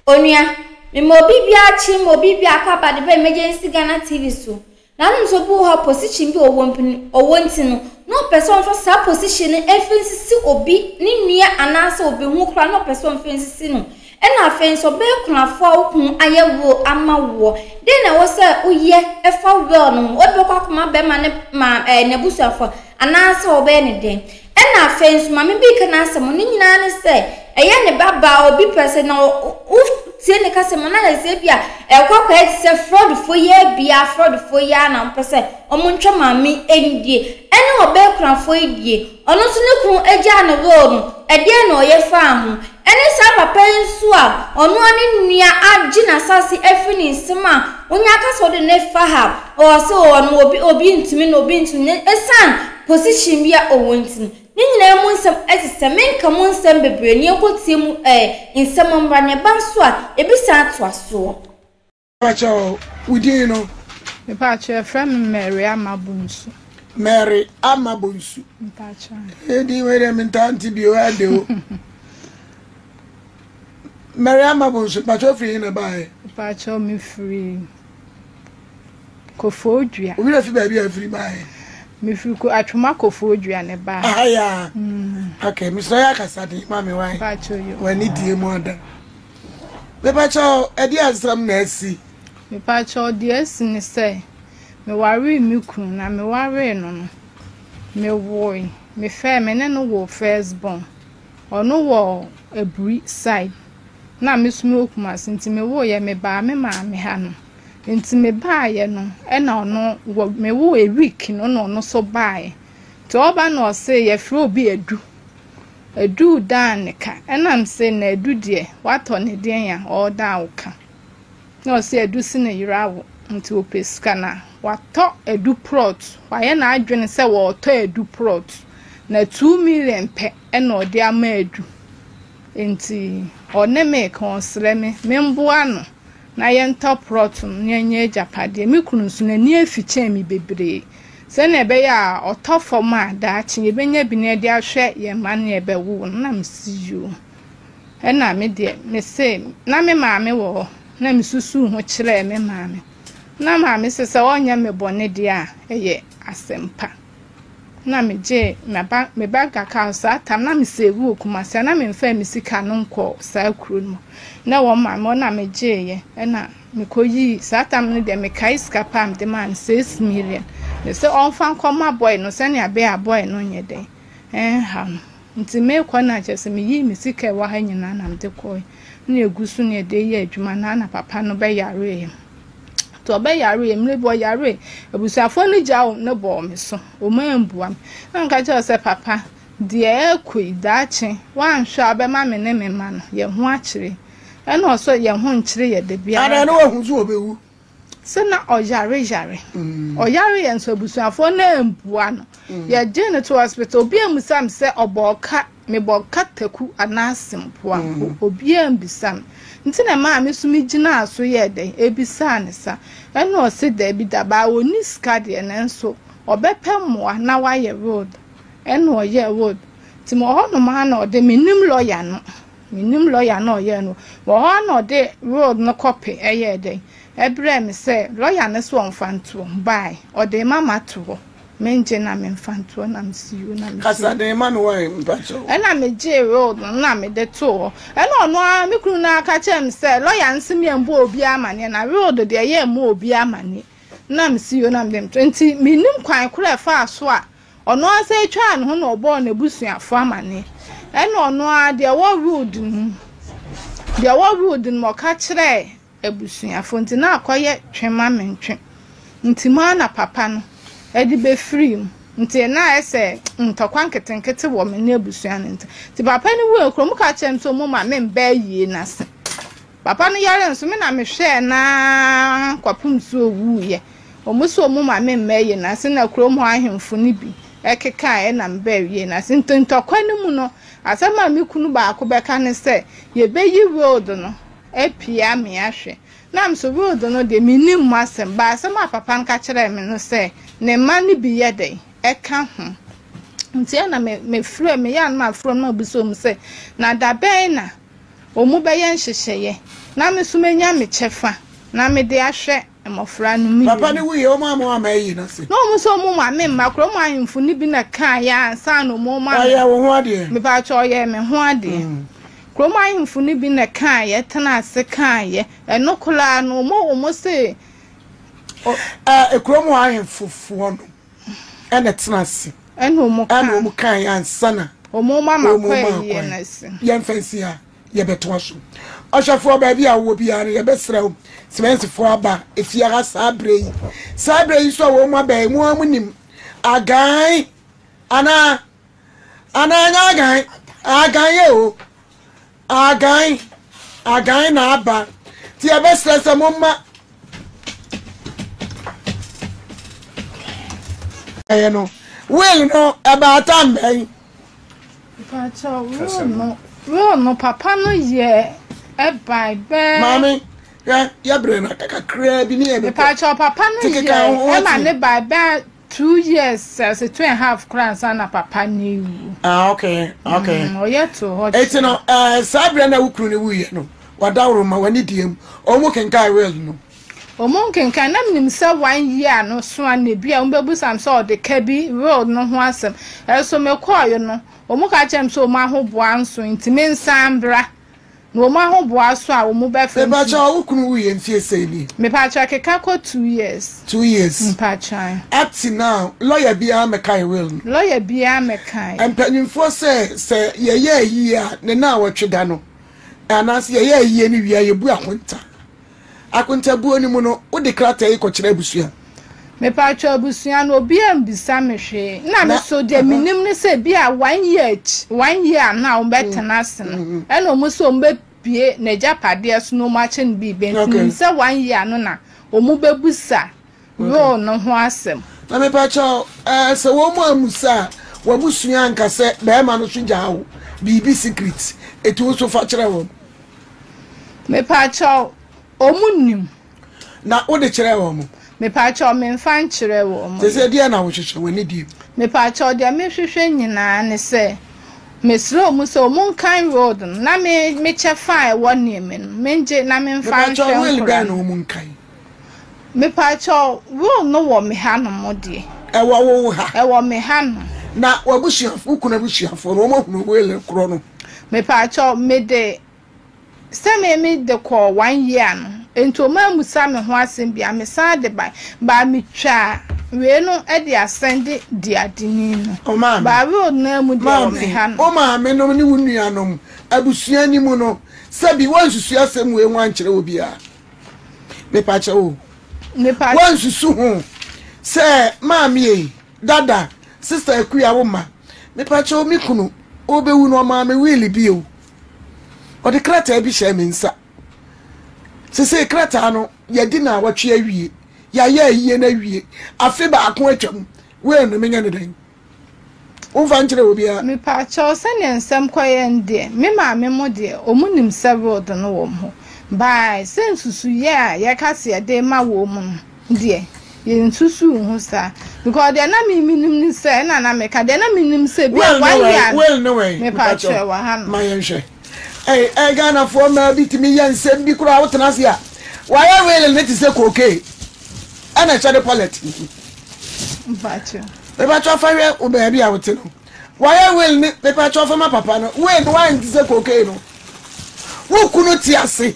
Onua, me mobibia chi mobibia kwaba de be emergency Ghana TV so. Na no so bu ha position bi owonti no person for sa position efensisi obi ni nua anase obi hu kra no person fensisi no. Ena fenso be kunafo okun ayewo amawo. De na wo se uye efa wo no obi kwakoma be ma ne ma nebusuafo anase obe ne den. Ena fenso ma me bi kana asem ni nyina ne se eye ne baba obi person na tie ne kase mo na se bia ekwakwa etse fraud fo ye bia fraud fo ya na mpese omuntwa mami endie ene obe kunafo edie ono so ne kun agya ne wo no ede na oye fa ho ene sa papa nsu a ono ani nua agina sase afini nsema onya kase ode ne fa ha o se ono obi ntimi na obi ntimi esan position bia owontin ni nyina mu nsem asese menka mu nsem bebre ni ekotie mu nsem mbra ne banso a ebisa atoaso Pacho wudi no me pacho from Mary Amabunsu pacho edi were mentanti bio ade o Mary Amabunsu pacho free na bae pacho me free Kofodua obi na fi ba bia free bae me free ko atwoma Kofodua ne ba aya okay Mr. Yakasadi mami why pacho yo wani die mo ada me pacho edi asram na asi me pacho di asi ni say me ware mi kun na me ware no me woy me fe me ne no wo first born ono wo ebri side na me sumi okuma sinti me wo ye me ba me ma me ha no nti me ba ye no e na ono wo me wo a week no no so ba ye to oba no say ye fro obi edu dan ne ka e na me say na edu de wato ne den ya o da uka no say edu si ne yirawo nti opeska na wato edu prot waye na adwene se wo to edu prot na 2 million pe e na odi ama edu nti one me konsle me mboa no na ye ntop prot nyenye japade me kunu nsu na ni afiche mi bebre se na ebe ya otofom a da chi ebenya bi na de ahwe ye ma na ebe wu na msiyo e na me de me se na me maame wo na misusu ho kire me maame na maame se wonya me bone de a eye asempa na me je me ba kaka sa tam na me sewu okumase na me mfa me sika no nko sa kuro no na wo maame na me je ye na me koyi sa tam no de me kai sika pam de man 6 million me se on fan koma boy no se na be a boy no nye de ha nti me kwa na che se me yi me sika wa ha nyina na me de koy na egusu na de ye adwuma na papa no be yare to be yare mle bo yare abusuafo ni jawo ne bo me so o ma mbua na nka che se papa de ekui dache wan hwa be ma me ne me ma no ye ho akire e na so ye ho nkire ye de bia ana na wahu so obewu se na o yare ye nso abusuafo na mbua no ye je ne to hospital obi amusam se oboka me boka taku anasempoa obi ambisam nti na ma me sumi gina aso ye den ebisa ne sa ene o se da bi da ba oni ska de ne nso obepemmoa na wa ye road ene o ye road ti mo ho no ma na o de minim lawyer no ye no wo ho na o de road no copy eye den ebre me se lawyer ne so onfanto bai o de mama to menje na me mfanto na msiu na kasa de mami why mpacho ena me je road na me de to ena ono a me kunu na aka chem se lawyer nsem ye mbo obi amane na road de ye mo obi amane na msiu na me 20 minim kwan kura fa aso a ono asa etwa ne ho na obo na busuafo amane ena ono a de wo road mo ka kire ebusuafo nti na akoye twema mentwe nti ma na papa no edi be free nti na ese ntokwa nketenkete wo me na abusua nti ti papa ni wo ekrom ka chem so mo ma me mba yie na se papa no yare nso me na me hwe na kwapum so owu ye omuso mo ma me mba yie na se na krom ho ahemfo ni bi ekeka na mba yie na se ntokwa ni mu no asema me kunu ba akobeka ne se ye be yi road no epia me ahwe na mso road no de minim masem ba asema papa nka kire me no se ne mani bi yede eka ho nti na me frɛ me ya na frɛ na obiso mu se na da ben na omu be yen hyehye na me so menya me chefa na me de ahwe emofra no mi papa ni wuye o ma ma yi na se no mu so mu ma me makro mu ahemfo ni bi na kan ya san no mu ma ya wo ho ade me ba cho ye me ho ade krom ahemfo ni bi na kan ye tena ase kan ye eno kola no mo se krom ahemfo fo no ene tena ase eno mu kan ya ansana omo mama kwa ye na se ye mfansi ha ye beto so Oshafo ba bia wo bia ye besrew semensifo aba efiara sabrei so wo ma ba mu amunim agan ana nya agan ye o agan na aba ti ye besre se mo ma no will no about am ben no papa no ye bye bye mami ya brena kakra bi ni e be papa no ye e ma ne bye 2 years so 2.5 crowns na papa ni okay o ye to hot eti no sabre na wukru ni wuye no wadawro ma wani diem o mo kenkai well no o mo kenkai na mnim se 1 year no so na bia o bebu sam so de kabi road no ho asem e so me koyo no o mo ka chem so ma ho boa nso ntime nsambra no ma ho boa so a o mo be fe ba cha wukru wuye mfie sei ni me pa cha keka ko 2 years mpa cha up to now lawyer bia mekai well lawyer bia mekai empanimfo se ye yi a ne na wotweda no anas ye yi ni wia ye bu akonta bu oni mu no wo de krata yi ko kire abusua me pa cha abusua no obi ambisa me hwe na me so de minim ne se bia 1 year na o betena ase no e no mu so mbe pie na japade so no ma chen bi bentin se 1 year no na o mu bebusa ro no ho asem na me pa cha se wo mu amusa wo busua nka se be ma no so jawo bibi secret etu so fa kire wo me pa cha omunim na wo de kire wo mu me pa cha me fan kire wo mu se dia na wo hwehwe wani di me pa cha dia me hwehwe nyina ne se me slow mu so mun kan road na me che fa wo ne me menje na me fan kire wo le ga na mun kan me pa cha wo no wo me ha no mo de wo ha wo me ha no na wo busua ukuna busua fo no mo hunu wo le kro no me pa cha me de se me de ko 1 year no ento ma musa me ho asem bia me sa de ba me twa we no e de asende di adini no ba we na mu de me ha no o ma me no ni wunu anom abusua ni mu no sabi wansusu asem we nwan kire obi a me pa cha o me pa wansusu ho se ma me dada sister akuya wo ma me pa cha o mi kunu o be wu no ma me wili bi o de krata bi hye me nsa se krata no ye di na watwe awie ya ye na awie afi ba akon atwam we no menya ne den o fa nkire obi a me pa cha se ne nsem koye nde me ma me mo de omunim several do no wo ho bai sensusu ye a ye ka se de ma wo mu de ye nsusu hu sa because de na me minim ni se na me ka de na minim se bi a well no way me pa cha wa ha ma ye hwe Ghana for ma bitimi yansem bi kura wotena se a waya wele ne ti se koke ana chade pallet bacho fa we o ba bi a wote no waya wele ne bacho fa ma papa no we no wan ti se koke no wo kunu ti ase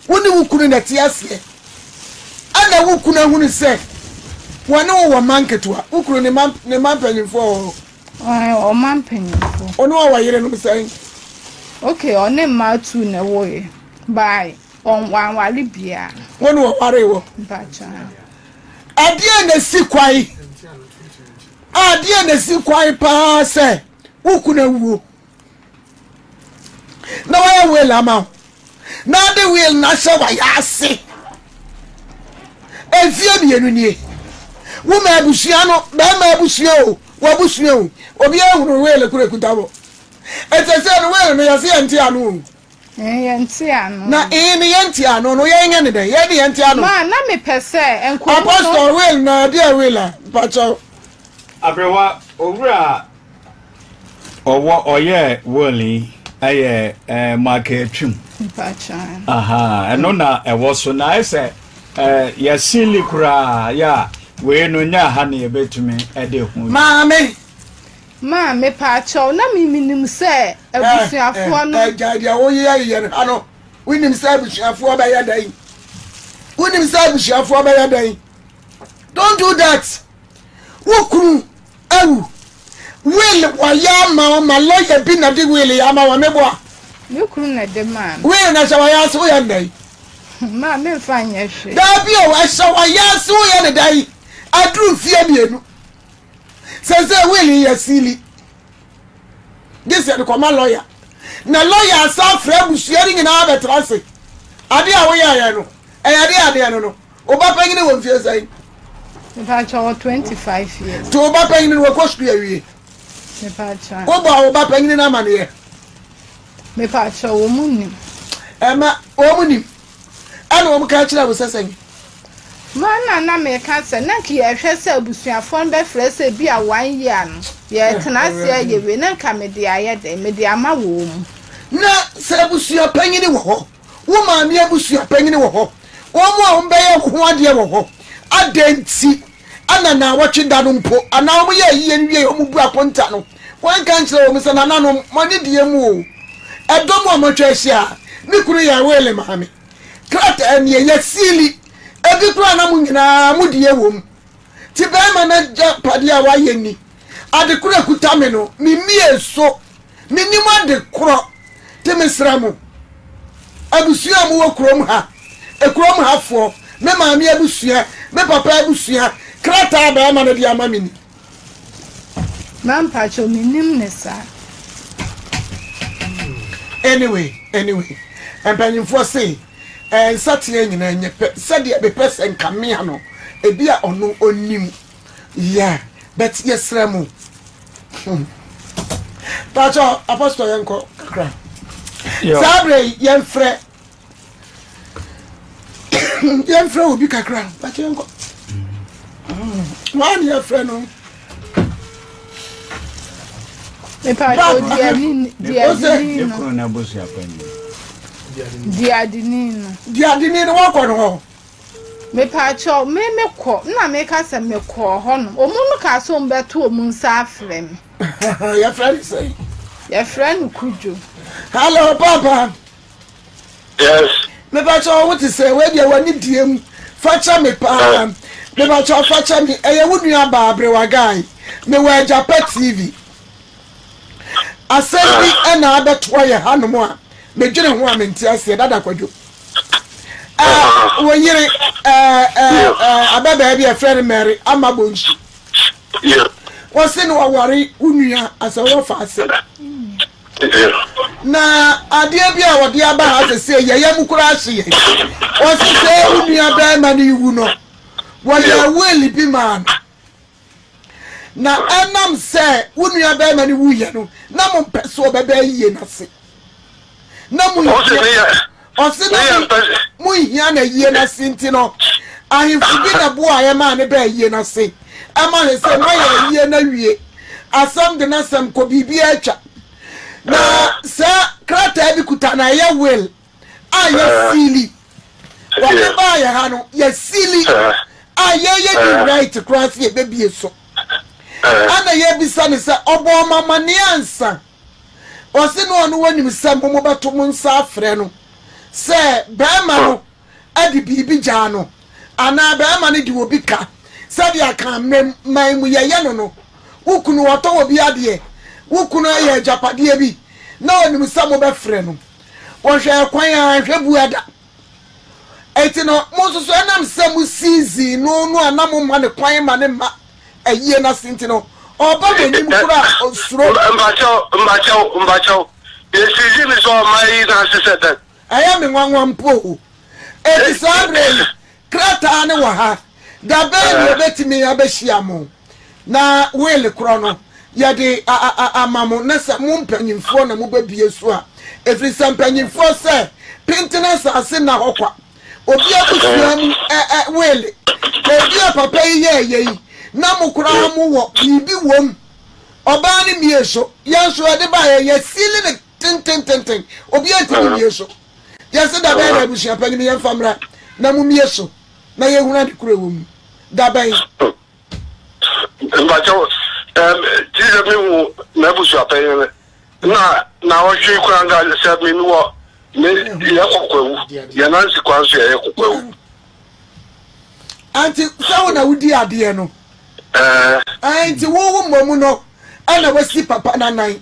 wo ni wo kunu na ti ase ana wo kunu hunu se wona wo market wa wo kunu ne man panyimfo o man panyimfo ono wa yire no sai okay one ma tu na wo ye bye on wan wale bia wonu wo ware wo bacha adie na si kwai pa se ukuna wuo na wa we la ma na de we na se wa ya se efie bienu nie wo ma abusua no ba ma abusua o wa busua o obi ehunu we le kure kutabo etese no we no ya se anti anu yenti anu na ni yenti anu no ye nya ne den ye ni yenti anu ma na me pese enko apostle will na dia will pacho abrewa owura owo oye woli aye market trim aha eno na ewo so na ese ya sili kura ya we no nya ha na ebetumi ede hu Mame pacho na minim se abusuafo no dia wo ye ano winim se abusuafo ba ya dan winim se abusuafo ba ya dan don't do that wokuru awu will waya ma lawyer bi na de will ya ma wa mebo a wokuru na de man will na shawaya so ya dan ma me fanya hwe da bi o wa shawaya so ya ne dan adru fie bienu sese will ya sili this is the command lawyer na lawyer sa fra busuari nyina abetrase ade a wo ya no ade no oba pangine wo mfie sai Mepacha 25 years. To oba pangine wo kostu awie. Mepacha. Oba pangine na mane. Mepacha wo munim. Ema wo munim. Ana wo mka kira wo sesan. Mana na me ka se na ki ye hwe se abusuafo be frɛ se bi a 1 year no. Ye tenase ye we na ka me de aye de me de ama wo mu. Na se abusua pangine wo ho. Wo ma me abusua pangine wo ho. Wo mo a wo be ye ho ade wo ho. Adenti ana na watwe da no mpo ana wo ye yiye nwie o mu bu aponta no wan kan kire wo mse na na no mani die mu o edom a motwa hia ni kuru ya wele maame krata anie ya sili ebi kura na mu nyina mu die wom ti ba ma na pade a wa ye ni ade kura kuta me no mi mie so minim ade kuro te mesra mu abusua mu wo krom ha ekrom hafo me maame abusua me papa abusua krata ba ma na dia mamini man pacho minim ne sa anyway empanimfo say satie nyina nyepe sade be person kamea no ebi a ono onim yeah but yesra mu pacho apostle yanko kra sabre yemfre obi kakra pacho yanko one your friend no me pacho diadini no wako no me pacho me ko na me ka se me ko ho no omunu ka so mbeto omun sa afrem your friend say your friend kujo hello papa yes me pacho what is say we dia wani diem facha me pa me pacho facha me eye wunu aba abrewa guy me wa Japa TV asebi ena abeto ye hanom a me dwene ho a menti ase dada kwadwo wonyere ababa bi a friend Mary amabonshi yeah wose no wawari unua asawo fa ase na ade bi a wode aba ha se ye mukura ase ye wose se unua ba ma ni wu no wala weli bi man na enam se unua ba ma ni wu ye no na mo peso baba yiye na se na mu osina mu hia na yiye na se ntino ahimfu bi na bo aye ma ne ba yiye na se ama ne se ma ye yiye na wie asam de na sam ko bibi acha na sa krata bi kuta na ye will aye sili wa ba ya ha no ye sili aye di right cross ye baby so ana ye bisa ne se obo mama ne ansa osi no no wanim sam mo bato mo nsa afre no se ba ma no adi bibi ja no ana ba ma ne di obi ka sabi aka mai mu ye no wukunu wato obi ade wukunu ye japade bi na wanim sam mo be frɛ no wo hwɛ kwan a hwɛ buada etino mo so enam sam season no anam ma ne kwan ma ne ma ayie na sintino oba beni mukura osuro mbacho yesiji mi so mai na sesete aya me nwanwa mpo edisabre krata ne wa ha da be ne betimi abehia mo na wele krono yade amamo na sa mo mpanyimfo na mo babie so a efri sampanyimfo se pintiness ase na hokwa obi akusuam wele ebi papa yi na mukura mu wo bibi wom oba ni mieso yanso ade ba ye sili ne ten obi antimi yeso yase da ba na busia pani me yamfamra na mu mieso na ye huna de kure wo mu da ba mbacho tize mi na busia pani na o hwe kwanga se mi wo me ye kokwewu ye na nsi kwanso ye kokwewu anti sawo na wudi ade no anti wo mmomu no ana wasi papa na nan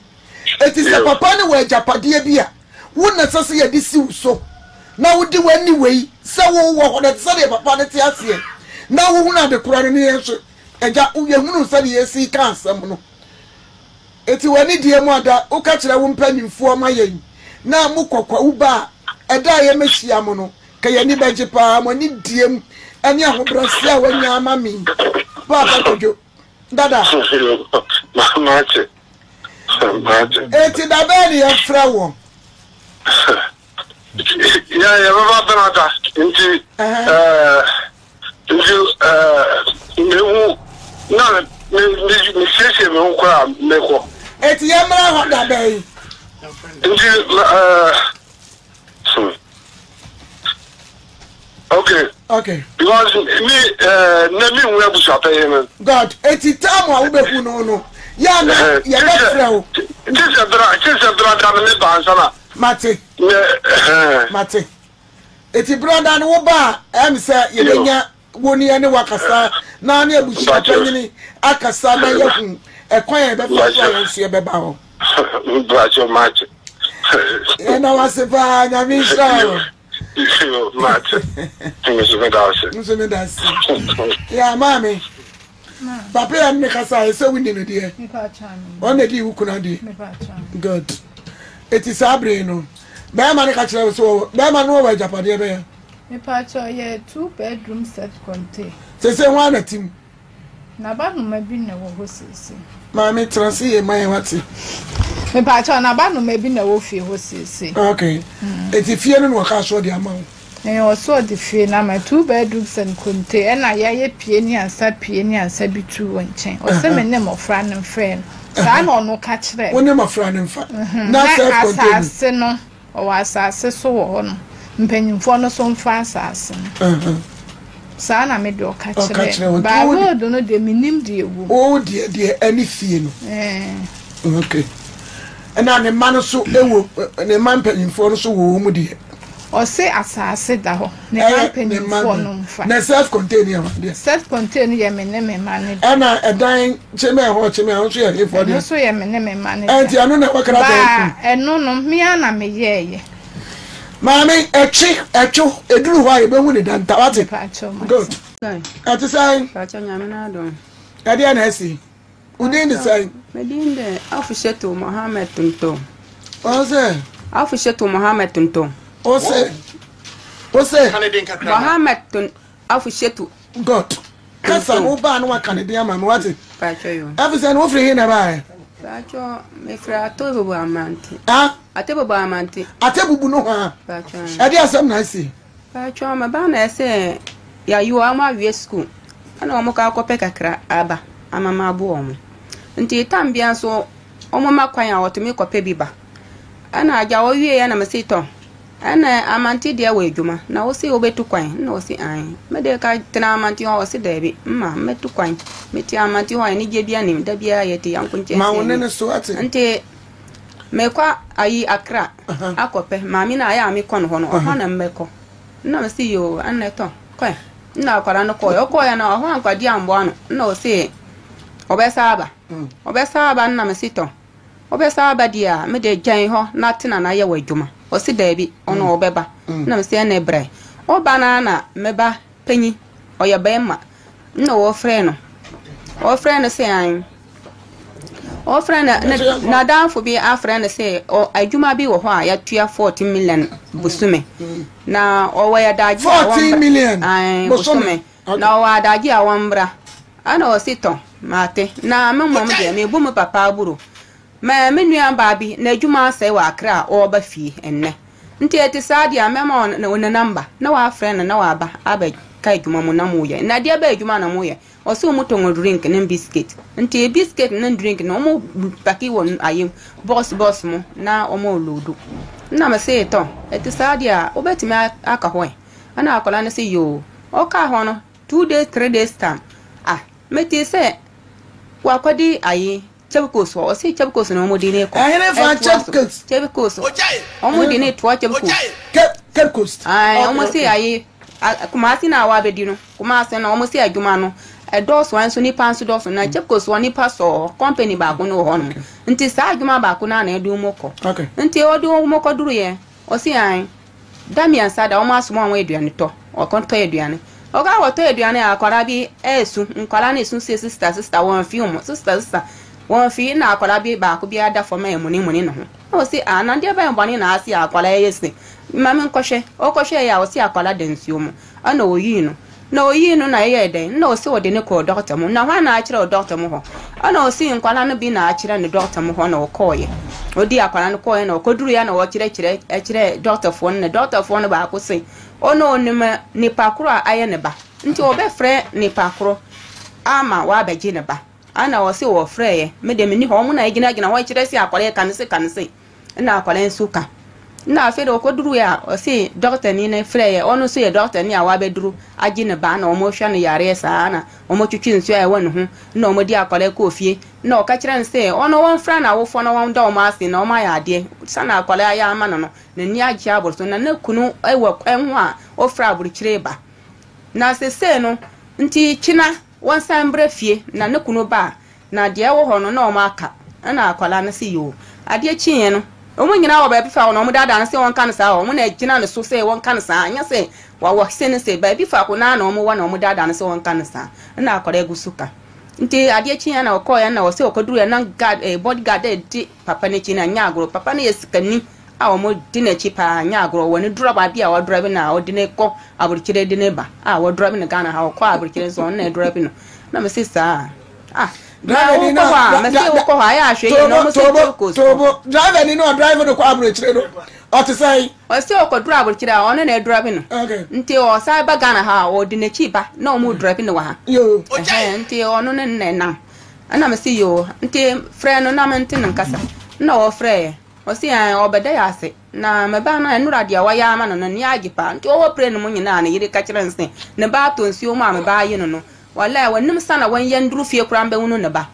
eti se papa ne wa japade bia wo na sase ye de siw so na wudi wani wei se wo wo na se de papa ne te ase na wo huna de kura ne ye so eja ye hunu se de ye si ka asem no eti wani die mu ada o ka kire wo mpanimfo ma yen na mu kokwa uba eda ye mehia mo no ka ye ni beje pa mo ni die mu ani ahobrasi a wanya ama mi papa kojo dada mache eti da be ni ya fra wo ya baba banata inti mewu na me sese me nkwa meko eti ya mara ho da be inti okay because me na me nwa busa pay me god eti tamu a wo be hu no ya na ya be fra wo tisa bra da me ba ansana mate eti brother no wo ba em say ye benya woni ene wakasa na na ebushi apanyini akasa na yehu ekwan e be fa yensu e be ba ho bracho match ena wasepa nyamisha match muso das ya mami papa ya me kasa e se wini no de on the di wukuna de good eti sabre no ba ma ne ka kire so ba ma no wa japade be ya me pacho ye 2-bedroom set contain se ho na tim na ba no ma bi na wo ho sisi mami transi e mai wati me pacho na ba no ma bi na wo fie ho sisi okay eti fie no no ka so de ama o so de fie na ma 2-bedroom set contain na ye pie ni ansa bi tu wonchen o se me ne mo fra ne mfre sa na ono ka kire woni mo fra ne mfa na self contain asase no o asase so wo no mpanyimfo no so mfa asase sa na me de o ka kire ba road no de minim de ewu o de ani fie no okay na ne man so ewo ne man mpanyimfo no so wo mu de o se asase da ho ne man mpanyimfo no mfa na self contain ya de self contain ye me ne me man na edan cheme ho so ye ifo de so ye me ne me man enti anu na wakara ba eno no me ana me ye mami echi eduru wa ebe hu ne danta wate good ati sai pacho nyame na do ade na esi udin de sai medinde afushetu Mohammed Tunto ose afushetu Mohammed Tunto ose Mohammed Tun afushetu god kasa no ba no Canadian ama me wate pacho yo afisa no free na ba pacho me fra to bobo amanti atebobo amanti atebubu no ha pacho ade asem na esi pacho ma ba na ese ya yu ama wie school ana omo ka akope kakra aba amama abu omo nti tambia so omo makwan a wotumi kope biba ana aja wo wie ya na mesito ana amanti dia we djuma na wo se obetu kwan na wo se an me de ka tena amanti ho se debi mma metu kwan meti amanti ho ni je bia nim da bia yete yankunche ma wonne ne so ate nti me kwa ayi akra akope ma mi na aya mi kon ho no ho na mmeko na me se yo an to kwa na kwara no ko yo ko ya na ho ankwadi ambo ano na wo se obesaba na me sito obesaba dia me de jan ho na tena na ye wadjuma o si dabi ono obeba na me se na ebre oba na meba panyi oya bema na wo frɛ no se an o frɛ na danfo bi afrɛ no se adwuma bi wo ho a ya tua 14 million busume na o wa ya daji 14 million busume na o wa daji a wambra ana o sito mate na memom de me bu me papa aburu ma menua baabi na adwuma asai wa akra o ba fie enne nti eti sadia mema na wona number na wa frɛ no na wa aba ka adwuma mu na mo ye na de ba adwuma na mo ye o se mo tongo drink na biscuit nti biscuit na drink na mo paki won ayem boss mo na o mo lodo na ma se to eti sa dia obetimi aka ho ana akola na se yo o ka ho no 2 days 3 days time meti se wa kwadi ayi chebukos o se chebukos no mo dine ko ahene fa chebukos o mo dine to chebukos chebukos o mo se ayi kuma si na wa bedi no kuma se na o mo se adwuma no dos wan so ni panso dos na chebukos woni paso company ba ko no ho no nti sa adwuma ba ko na edu mo ko nti odu mo ko duru ye o se an Damian sada o ma so mo an eduane to o kon to eduane oga woto eduane akwara bi esu nkwala na esu sister one film sister one film na akwara bi ba ko bi ada for me muni no ho o si ana ndi ba mbani na asi akwala yesi mami nkoshe o koshe ya o si akwala densuo mu ana oyi no na oyi no na ye den na o si ode ne ko doctor mu na hwa na akire o doctor mu ho ana o si nkwala no bi na akire ne doctor mu ho na o koye odi akwala no koye na o koduru ya na o kire doctor phone na doctor phone ba ko si ono onima ni pakro aye ne ba nti obe frɛ ni pakro ama wa baji ne ba ana wo se wo frɛ ye me de meni ho mu na gina wo kyerɛ si akwale kanse na akwale nsuka na afi do koduru ya o se doctor ni ne frɛ ye ono so ye doctor ni awa beduru agi ne ba na o mo hwa ne yare sa na o mo twitwi nsu aye wonu ho na o mo di akwale ko fie na o ka kyerɛ nse ono won fra na wo fo no won da o ma ase na o ma ya ade sana akwale aya ama no na ni agi aborso na na kunu ewo enho a o fra aburkire ba na se no nti kina won san brefie na ne kunu ba na de wo ho no na o ma aka na akwala na se yo ade chiye no o mo nyina wo ba bifa no mo dada na se won kan sa o mo na kina no so se won kan sa anya se wa se ne se ba bifa ko na o mo wa na o mo dada na se won kan sa na akwala egusuka nti ade chiye na o ko ya na o se o koduru ya na bodyguard di papa ne china nya agro papa ne yesikani a o mo dine chipa nya agro woni droba bia wo drobe na o dine ko aburkire dine ba a wo drobe ne Ghana ha o ko aburkire so na drobe no na me sister driver ni na me se o ko ha ya hwe ye no mo se ko so driver ni no driver no ko aburkire no o te sai o se o ko dro aburkire a o na drobe no nti o sai ba Ghana ha o dine chipa na o mo drobe no wa ha yo nti o no ne na ana me se yo nti frɛ no na me nti nkasa na o frɛ o si an obeda ya ase na me ba na enura dia wa ya ama no ni agipa nti o pre no mu nyina na yiri ka kire nse ne ba to nsi o ma me ba yi no wala wanim sana wan yanduru fie kura mbe hunu ne ba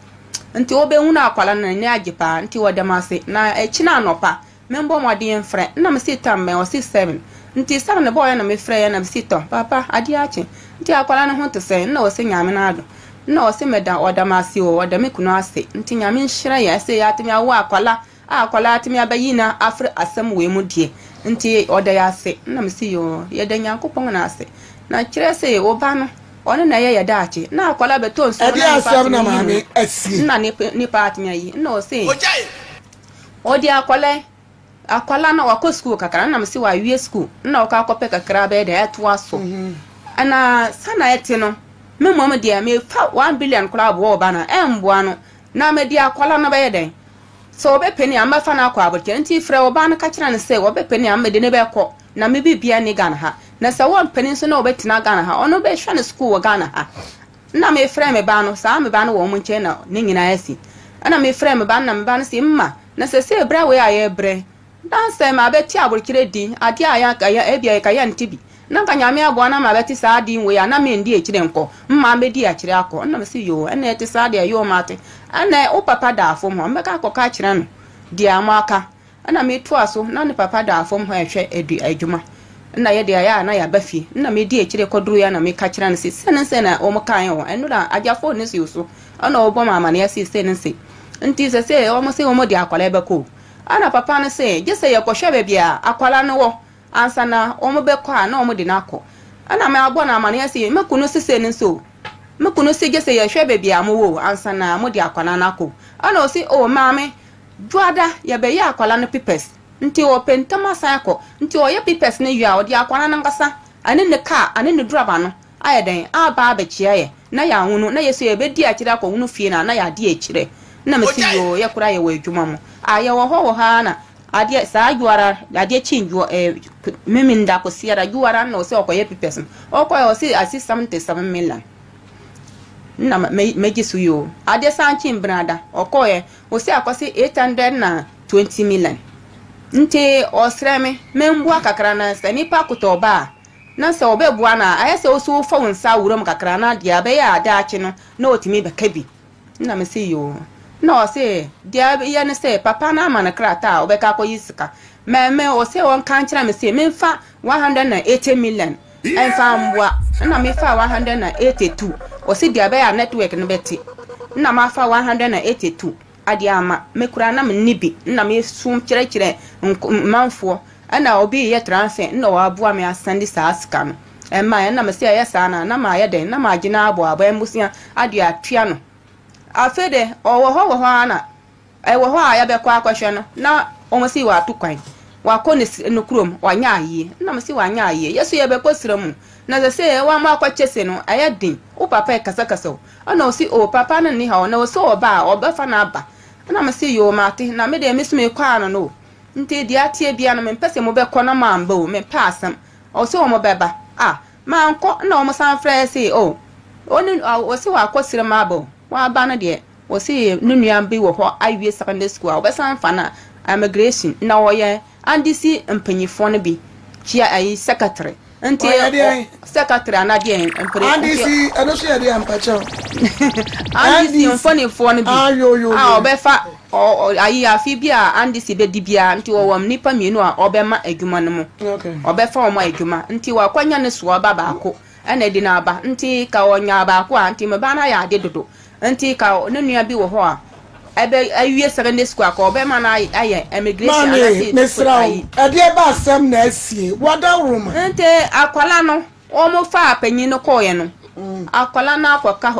nti o be hunu akwala na ni agipa nti o dem ase na echi na anopa me mbo modin frɛ na me si tam me o si 7 nti 7 ne boy na me frɛ ya na me si to papa adi achi nti akwala no ho to se na o se nyame na ado na o se meda o dem ase o dem kuno ase nti nyame nhira ya se ya temi awo akwala temi abayina afre asem we mu die nti oda ya ase na me si yo ye da nyankopon na ase na kire se o ba no ono na ye daachi na akwala beton so na asem na mami asi na ni part mi ayi na o se o di akwala na wako school kakara na me si wa wie school na o ka akope kakara be da eto aso ana sana eti no me mama dia me fa 1 billion kula bo ba na emboa no na me di akwala na be den so be peni amba fa na akwa abotire nti frɛ oba na ka kira ne se wo be peni amba de ne be kɔ na me bibia ne Ghana ha na se won peni so na obetina Ghana ha ono be hwa ne school wo Ghana ha na me frɛ me ba no sa me ba no wo mu nche na ne nyina asi ana me frɛ me ba na me ba no se mma na se bra we aye bre dan se ma be ti abotire di ade aya ka ya ebia ka ya ntibi na ka nyame abo na ma be ti sa di we ya na me ndi ekire nko mma me di akire akọ na me se yo na eti sa de yo mate ana o papa da afom ho mbeka akoka akire no di amaka ana me to aso na ne papa da afom ho ehwe edu adwuma na ye de ya na ya bafie na me di ekire koduru ya na me ka kire no se se na o mo kan ho enu na ajafo ne se so ana obo mama na ya se ne se nti se o mo se o mo di akwala ebe ko ana papa ne se je se ye ko hwe bia akwala no wo ansa na o mo be ko na o mo di na akọ ana me abo na ama na ya se me kunu se ne so me kunu se je se ye hwe bia mo wo ansa na mo di akwala na akọ ana o se o maame duada ya be ya akwala no pipes nti o pentama sako nti o ye pipes ne yua o di akwala na nkasa ane ne ka ane ne draba no ayeden aba abechia ye na ya hunu na yeso ye be di akira ko hunu fie na ya di ekire na me si yo ye kura ye wa adwuma mo aye wo ho ha na ade saa juara ade chinjo meminda ko siara juara no se okoye pipes okoye o se asi 77 million na meji suyo ade sanchin brada okoye o se akosi 820 million nte osreme membua kakra na se nipa kutoba na se obebua na ayese osu fo nsa wurom kakra na dia be ya ada achi no na otimi be kabi na me se yo na o se dia ya ne se papa na ama na krata obeka ko yisika me o se won kan kira me se me fa 180 million enfa mbua na me fa 182 o se dia be ya network no beti na ma fa 182 adi ama me kura na me nibi na me sum kire manfo ana obi ye transfer na wa bua me asandi sa aska no ma na me se ya sa na ma ye den na ma gina abo embusia adi atua no afede owo ho ana ewo ho aya be kwa akwahwe no na omosi wa atukwan wa ko ne kurom wanya aye na me si wanya aye yeso ye be kosiramu na se wa ma akwachese no aya din o papa e kasa ana o si o papa na ni ha na o so oba obefa na aba na me si yo mate na me de me kwa no nti di atie bia na me pese mo be ko na ma mba o me pasam o so mo beba ma nko na o mo san frɛ se o oni o si wa kosiramu aba wa bana de o si nunua bi wo ho iwe secondary school o be san fa na immigration na wo ye andisi mpanyifo no bi chia ai secretary nti secretary ana de andisi anoso ye de ampacho andisi mfonifo no bi o be fa ayi afi bia andisi be dibia nti wo wam nipa mienu a obema adwuma no mu obefa wo mo adwuma nti wa kwanya ne so oba baako ana di na aba nti ka wonya baako a nti me bana ya ade dodo nti ka nunua bi wo ho a ebe awie secondary school ka obema na aye immigration ana mesra ade ba asem na asie wada room nti akwala no o mo fa panyin no koye no akwala na akwaka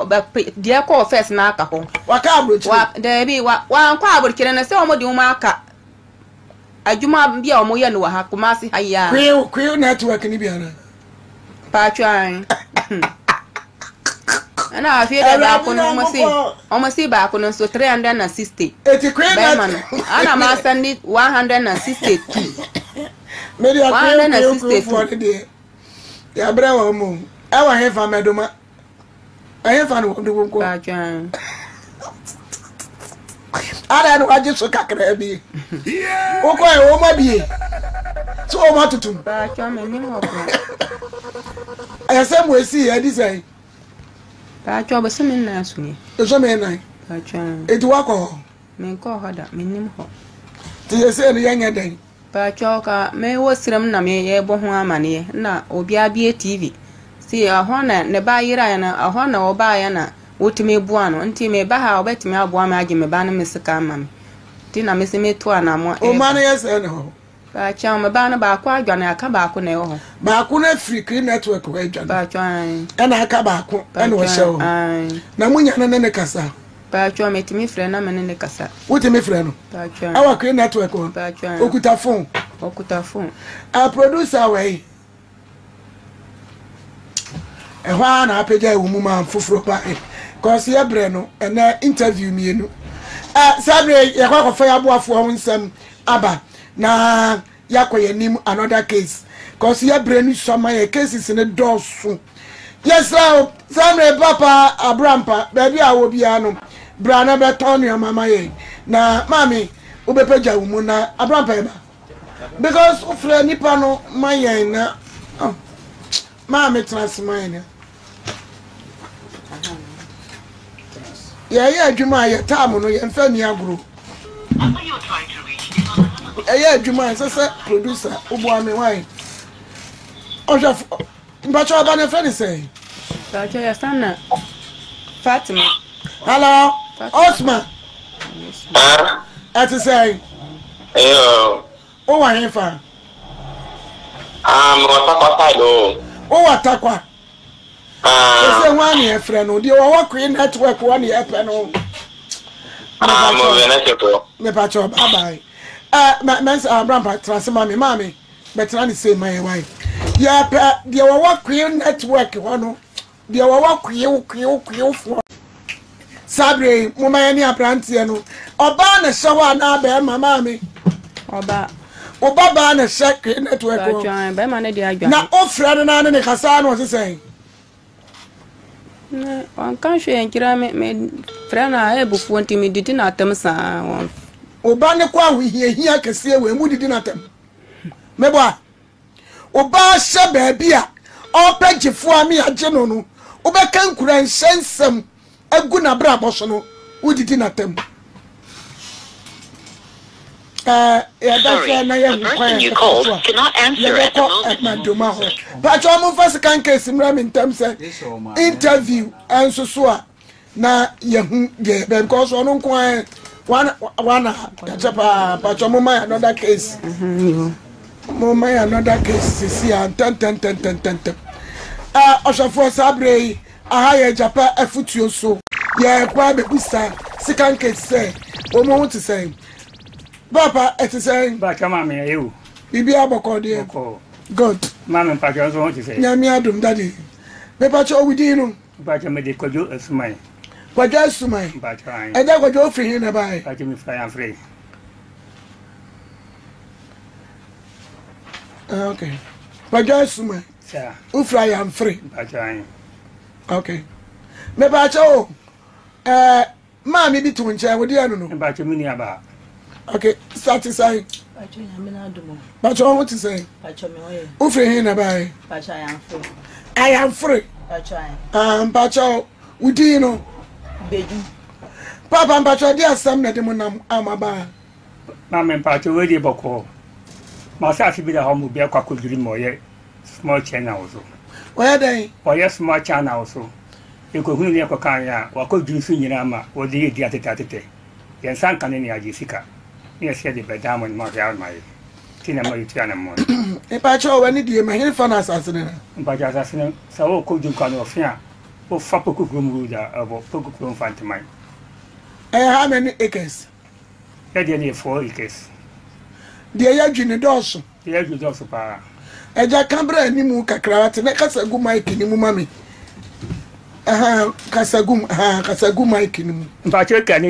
de ko first na aka ho waka abrochi wa de bi wa kwa abrochi na se o mo de mo aka adwuma bia o mo ye no wa ha kumasi haya kwe network ni bia na Patron. Ana afia da ko no mo si ba ko no so 360. Eti kwena ana ma sandi 162. Media 162 ya bra wa mo e wa he fa medoma e fa no do ko Patron. Ada no aje so kakra bi o ko e o ma bi so o ma tutum Patron me ni mo ko ayase mo esi e di sai Patron be so me na so ni e so me na Patron e di wa ko me ko hoda me nim ho ti ese ni yanya den Patron ka me wo siram na me ye bo ho amane na obi abie TV si ahona ne ba yira na ahona oba ya na wotime bua no nti me ba ha obetime aboa me age me ba na me sika ma me ti na me se me to ana mo o ma na yese no ba cha me ba na ba kwa adwane aka ba ko na ho ba ko na free clean network wa adwane ba cha ana aka ba ko ana wo hye wo na munya na ne kasa ba cha me timi frɛ na me ne kasa wotime frɛ no ba cha awa clean network o ba cha okuta phone a producer we ehwa na apeja ewu mu ma foforo pa cause ye bre no na interview mienu sabre ye kwa fa yaboafo ho nsam aba na yakoye nim another case cause ye bre no soma ye cases ne dosu yes now sabre papa abrampa baby awo bia no bra na beton ya mama ye na mami obepeja wu mu na abrampa eba because ufre nipa no mayen na mami transmine yeah adwuma ya time no ye mfa ni agro adwuma sasa producer obo ame why oja mbacho ba na friend say bacho ya sana Fatima hello Osman at say o wa hefa watakwa do o watakwa say one e friend no dey wo Queen network one e pe no mo veneto me bacho bye bye men's Abraham transfer me mami betra ni say my wife ya pe dey wo Queen network one dey wo Queen for sabre mo ma ni aprantie no oba na hye ho na be mama mi Oba ba na check network o. Ba ma na di adwa. Na ofra na ne kasa na o sesen. Na on kan hwe enkira me fra na ebufu nti me didi na atem sa won. Oba ne kwa hia kese we mu didi na atem. Mebo a. Oba hye ba bia opagifo ami age no no. Obeka nkura nsensem agu na bra boso no udidi na atem. The person you called cannot answer at the moment. But I'm first can case in terms of interview and so na yahu because one but another case. Mama another case see and 10 Osafo Sabre ahaya japa afutuo so ya kwa be busa second case say omo want to say Papa, it is saying, but come on, you. Bibi aboko de. God. Mamma and Papa want to say. Yami adum daddy. Me pacho we di no. Papa me de kojo asumai. Kojo asumai. Papa. E da kojo free here na bai. Papa me fly and free. Okay. Kojo asumai. Sir. U fly and free. Papa. Okay. Me pacho ma me bi tu nche we di anu no. Papa me ni aba. Okay, satisfying. Pacho yami na dumo. Pacho what to say? Pacho me oye. U free here na bai. Pacho I am free. I am free. Pacho I. Pacho we di no. Beju. Papa Pacho di asam na de mo nam amaba. Mamma and Papa we di boko. Ma sa fi bi da homu bi akwa koduri mo ye small channel so. Where dey? O ye small channel so. E ko hunu ni akokan ya, wa koduri fi nyina ma, wo di di atete. Yen san kan ni ajisika. Yes, yeah, the bedam my out my Tina Moyana Mon. A Pacho, when did you make fun assassin? But assassin, so could you come of here? Oh, Fapoku Ruda of Poku Fantomine. How many acres? Nearly 4 acres. The Yajin Dawson. The edge was also para. A Jacambra and Nimuka Krat, and a Casagum Mike in Mummy. Casagum Mike in. But you can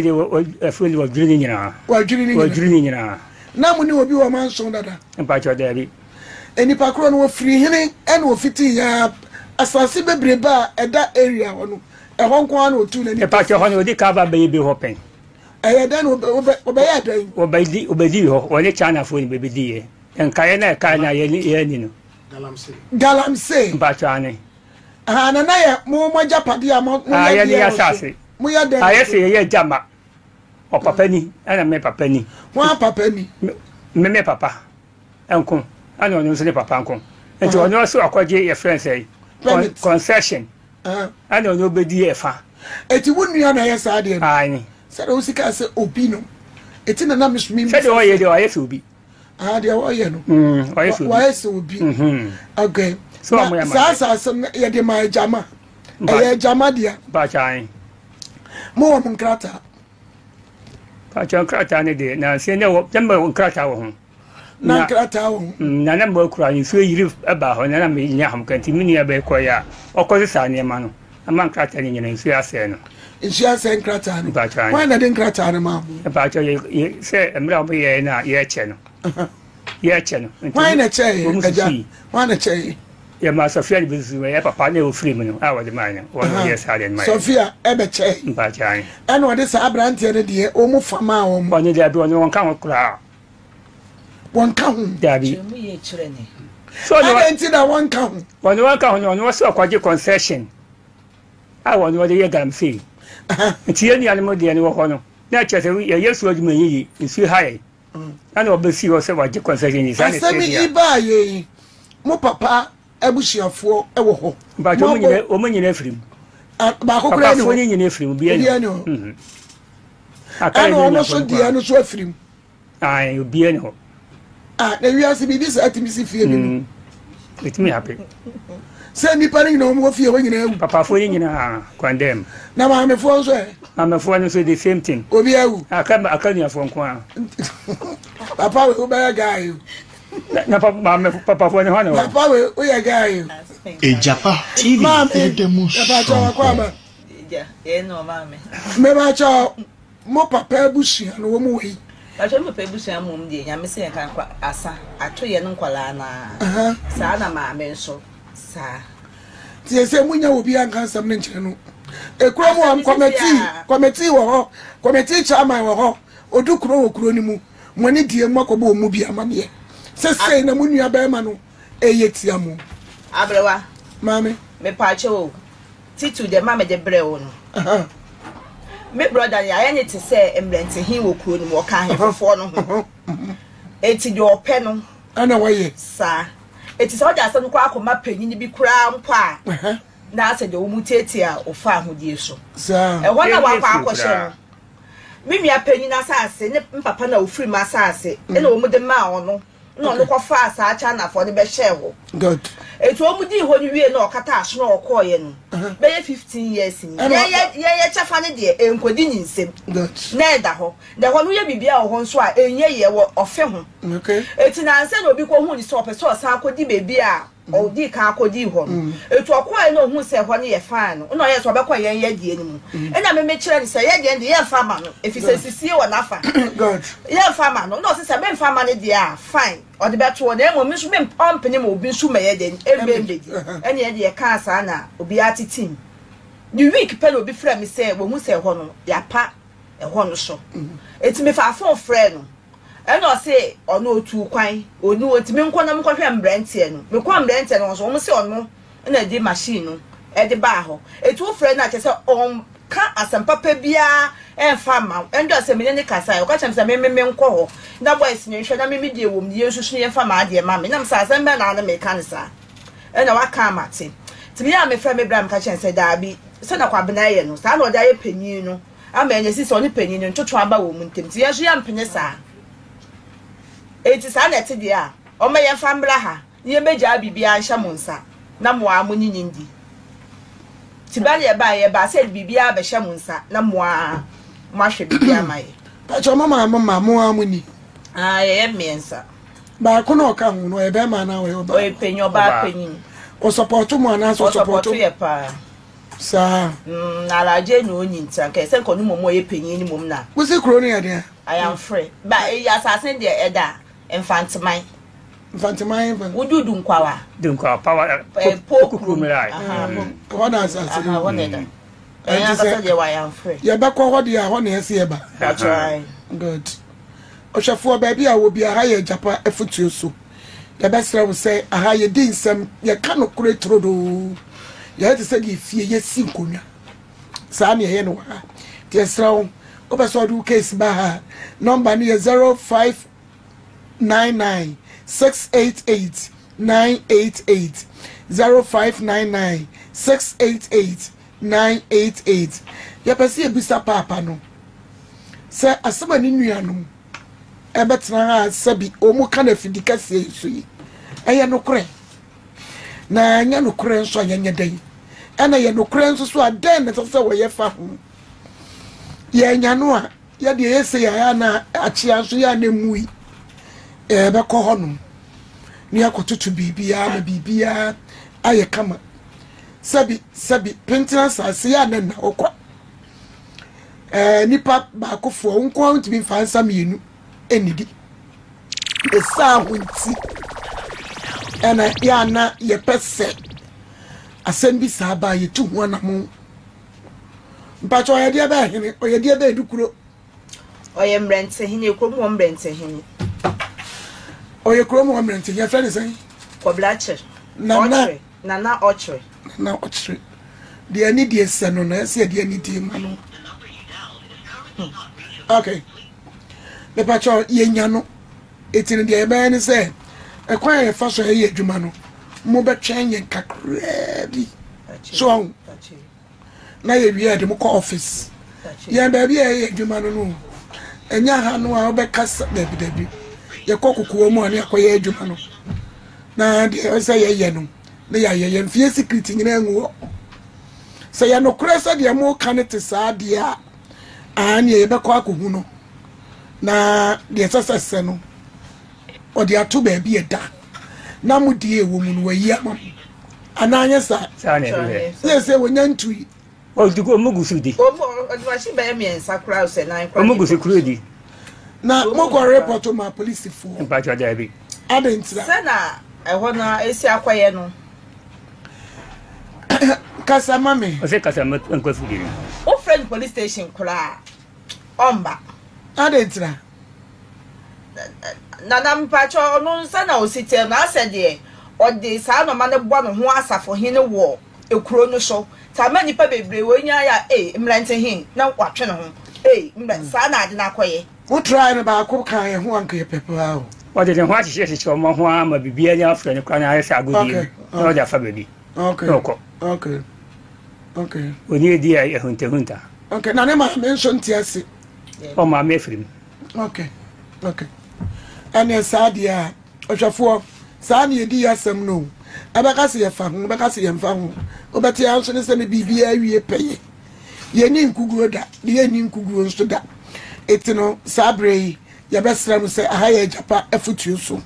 a friend was drilling in her. While drilling in her. Now when you will be a man so that. And by your daddy. Any Pacron were free healing and were fitting up as I see Breba at that area on a Hong Kong or 2 and a patch of honey cover baby hopping. I had then obey you or a china for baby dear. And Kayana Yenino. Galamsey. Bachani. Anaya, more Japadi among assassin. We are there. I say a jamma. Or Papeni, and I make a penny. One Papeni. Me papa. Uncle. I don't know the papa uncle. And you know so acquire your friend say concession. I don't know nobody ever. It wouldn't be on a yes idea. I said Osika said Opino. It's in a number of me. Said the way you are be. Ah, dear, why so be? Okay. So I'm some yet my jama. Jama dear. But I more than crata. But your crata any day. Now, say no, number one crata home. Na crata. Nana more crying, so you live about and I'm in Yaham, continue by Koya, or Cosania Mano. Among crata in Suaseno. In Suasan crata, but why not in crata, ma'am? About you say, and I'll be a year channel. Year channel. Why not say, why not say? Your master friend was a papa Freeman, I was the miner. 1 year had in my Sophia Ebeche. But I know what is Abrante, dear, almost for my own. One day, one count crowd. One count, Daddy. So I entered that one count. One count on what's so quite your concession. I want what you can see. It's the only animal the animal honor. Not just a yes, what you may is too high. I know, but see what your concession is. I said, me buy mo papa. Ebusiafo ewo ho ba jo omunyi na frem ba ko kura ni omunyi na frem bi eno aka no so dia no so afrem ai obi eno na wi ase bi dis atimisi fie bi it me happy se ni pare no mo fie wo nyina papa fo nyina kwandem na ma me fo so ma fo no so the same thing obi awu aka ni afo nko a papa we ba guy na papa fo ni hono papa we ya guy Ejapa TV papa no mama me ba cha mo papa ebusia no mo wi But I'm a pebusia mum, dear, Yamisi and can asa, a 2 year nunqualana, Sana, ma, menso, sir. Yes, and when you will be unhandsome, Ninchano. A Chrome committee chairman or do crow cronimu, money dear Mokobo Mubia Mammy. Says say no Munia Bermano, a yetiamu. Abrewa, Mammy, me pacho, Titu de Mamma de Breon. Me brother, I need to say, and blend to him who couldn't walk out for no. It's your pennon. I know why, sir. It is all that some quack on my penny be crown pa. Now said the Umutatia or farm with you so. Sir, and one of our question. Mimi a penny assassin, Papa no free massassin, and over the mouth. No, look how fast I chana for the best share. Good. It won't be when you wear no catash nor coin. Bay 15 years in. Yeah, Chafani dear, and Codinin sim. Good. Neither ho. The one will be our one swat, and ye or film. Okay. It's an answer will be called when stop a source, how could be baby or di carco di home. It will quite know who said one year fine. No, yes, or quite young yet anymore. And I may make sure and say again the young farmer if he says see or nothing. Good. Young farmer, no, since I've been farmer, dear, fine. Or the better one, then when Miss Bim pumping him will be so made in every day. And yet, dear Cassana will be at it team. The week pen will be friend, me say, when we say one, ya pa a one show. It's me for a phone friend. And I say, or no, too quine, or no, it's me, Quanam Quam Brentian. Me Quam Brentian was almost on no, and I did machine at the bar. A two friend, I just said, can't as some papa beer and farmer, and just a million cassa, or catch him some men call. That was nation, I mean, dear woman, you should near farmer, dear mammy, and I'm Sazan Banana Mechanica. And I come at him. To me, I'm a friend, Bram Catch and said, Darby, son of Quabanayan, so I know that opinion. I mean, this is only opinion to try about woman, Tim, yes, you am penessa. It is an etia, or my fambraha, near Major Bibia Shamunsa, Namwa Munindi. Tibalia by a basset Bibia Beshamunsa, Namwa, Masha Bibia my. But your mamma, more money. I am mensa. But I couldn't come no a bear man away, or pay your back penny. Or support to one as or support to your pa. Sir, Nala Jane Union, Sanka, send Conumo more penny in Mumna. Was it crony idea? I am free. But yes, I send your Edda. Infant mine. Would you do quawa? Don't call power. What else? I said, I am free. You're back what you are on here. That's right. Good. Oshafu baby, I will be a higher Japan effort you so. The best I will say, a higher din some, you cannot create through. You have to say, if you yes, Sinkunya. Sanya Henwa. Yes, round. Over so do case by number near 05. 99 688 988 0599 688 988. Ya pese ebisa papa no se asema ni nuanom ebetra ha sabi omu kana fidika se so yi eye no kure na anya no kure nso anya dan ana ye no kure nso so adan na se wo ye fa ho ye anya no a ye de yese ya na achia nso ya na mui be ko honum ni akotutu bibia na bibia aye kama sabi pentance ase ya na okwa nipa ba kofo nko ntimi fansa mienu enidi esa hunti ena ya na ye pese asembi saba ye tu ho na mo mpacho ye dia ba hene o ye dia ba edukuro o ye mrente hene ko mo mrente hene oye kromo amrente ya friend say Koblache nana ochre na ochre de ani de sano na se de ani de mano okay me pacho ye nya no etini de ebe ni say e kwa ye fa so ye adwuma no mo be twen ye kakra bi so na ye wi ade mo ko office ye ba bi ye adwuma no enya ha no a obe kasa dabi ye kokukuo mu ani akoye adwuma no na de say ye no na ye mfie secret nyina enwo say ye no kresa de mo kanete saa de a ani ye be ko akohu no na de sesese no o de ato ba bi eda na mu de ewo mu no wayi amam ananya sa ne se wonya ntui o di ko mugu sudi o mo o di wa shi ba mi ensa kra o se nan kra mugu se kru di na mo go report to my police for ba jo da bi adentra se na eho na esi akwaye no kasa mame o se kasa nko fudi o friend police station kura omba adentra na mpacho no se na osite na asede o de sa no ma ne bo no ho asafo hene wo ekuro no so ta ma nipa bebre wo nya ya mlante hin na watwe no ho mba sa na ade na akoye wo try no ba ko kan ye ho anka ye pepa o o de ho ahihye hye mo ho ama bibia nya afra ne kwana ayesa agodi no da fa bebi okay oni di ya hunta okay na ne ma mention tiase o ma me frim okay ane sadia ohwafo sa na yedi yasem no abaka se ye fa ho abaka se ye mfa ho obeti anso ne se ne bibia awie peye ye ni nkuguo da ye ni nkuguo nso da etino sabre ye besram se aha ye japa afutu so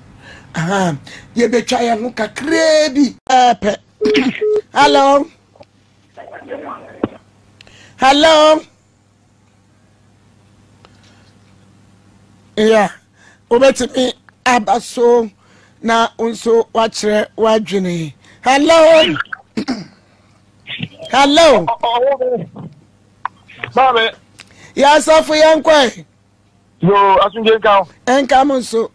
aha ye betwa ye ho kakra bi pe hello yeah obeti mi abaso na unso wachre wadwene hello Mame ya safu yankwe yo asunje nka enka monso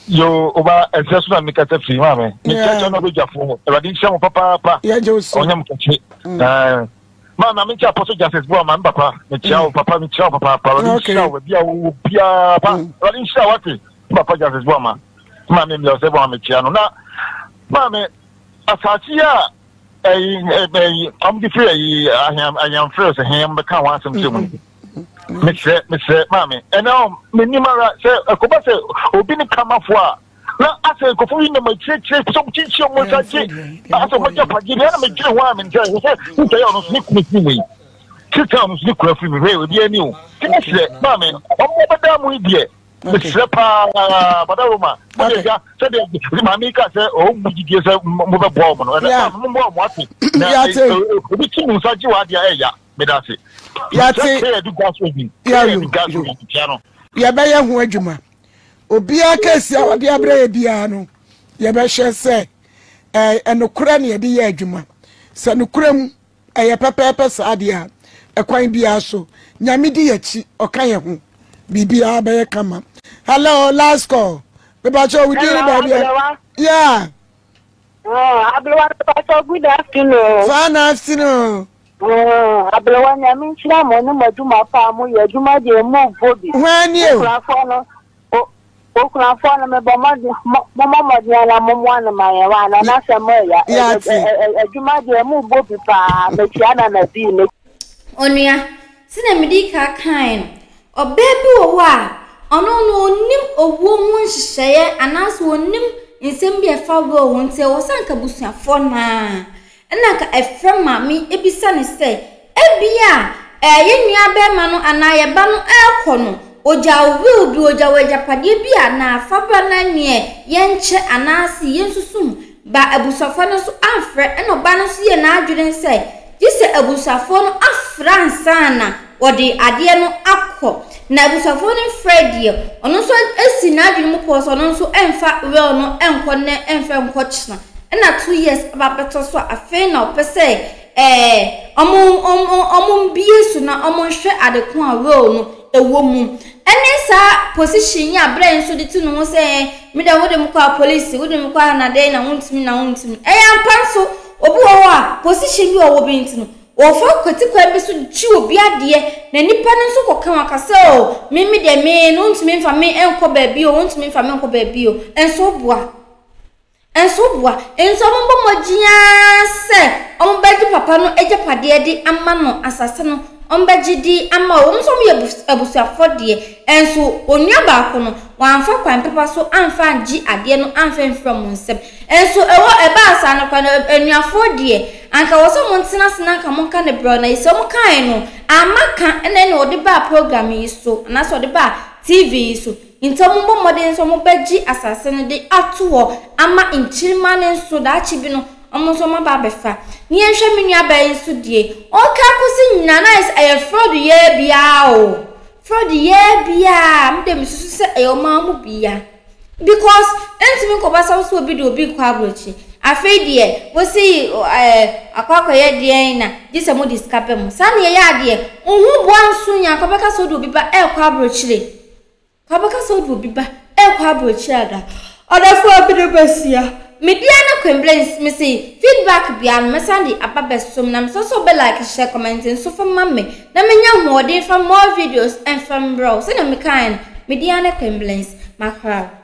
yo oba exesu na mikata free mame mi chacho no be jafo ewadi nsia papa ya joso onyam kachi mama mi cha poso justice bo ma papa mi cha papa ewadi nsia we bia pa ewadi nsia wati papa justice bo ma mame mi ose bo ma cha no na mame asasi ya I'm the free. I am first. I am the kind of something. Mr. Mammy, and now Minimara say, a coba say, Obini come off. Now I say, go for my church, some teacher was I say, as a much of a gigantic woman and tell you, who they are sneak with me. 2 times look for me, with you new. Mammy, I'm over damn with you. Mr. Padaroma, said the Mamika said, oh, you say, move a bomb, and more what we can such you are the area, Medasi. Ya be ya ho adwuma obi akasi a wode abrɛ bia no ye be hye se enokura ne ye de ya adwuma se nokura mu eye pepepe saade a ekwan bia so nyame di yachi oka ye ho bibia be kama hello last call we ba cho we dey baby yeah Ablewa Pastor, good afternoon. Fine afternoon. Ablewa nyame nchira mo no maduma fa mo ye aduma de mo bobi. When you okura fo no me bo mo de ala mo wana ma ye wana na se mo ya aduma de mo bobi pa me tia na bi me onua sina medika kan obebi wo a ono no onim owo mu nhyehyeye anaso onim nsem bi efa wo wonte wo sanka busuafo na ka efra mami ebisa ne se ebia ye nua be ma no ana ye ba no ekono oja will bi oja wajapade bia na afaba na ne ye nche anasi yensusum ba abusafo no so afre eno ba no so ye na adwene se dise abusafo no afra nsana wode ade no akọ na abusafo no Fredie ono so esi na adwene mu po so no so emfa we no enko ne emfa enko china na 2 years ababeto so afi na opese omum biesu na omonhwe adeko a we no ewo mu ene sa position ya brain so de tu no se me da wode mu kwa police wode mu kwa na dey na wontimi eya mpanso obi wo a position bi owo binti no ofo kwatikwa bi so chi obi ade na nipa no so koka wakase o mimi de me no ntimi mfa me enko ba bi o ntimi mfa me enko ba bi o enso bua enso mombo mogia se ombaji papa no ejapade de ama no asase no ombaji di ama o nso me abusuafo de enso onua ba ko no wanfa kwan papa so amfa agi ade no amfa mfra mo nsem enso ewo eba asa no kwan enuafo de anka woso montina sina ka monka ne bro na iso mo kan no amaka ene ne odi ba program yi so na so odi ba TV so intombo modern so mo baji asase no de atowo ama inchirima ne so da achi no omo so ma ba befa ni enhwe menua ba yi so die o ka kusi nyina na is aye fraud ye bia o for the year bia mdem susu se eyoma mu bia because entimi ko basa so obi de obi kwa abrochi afei de wo si akwakoye de na gise mo discape mo san ye ya de ohu bo ansu nya akobeka so de obi ba kwa abrochi akobeka so de obi ba kwa abrochi ada odafo obi de basia media na complaints me say feedback bia no mesandi ababesom na so be like share comment so for mamme na menya hoode from more videos and from bro so na me kind media na complaints makra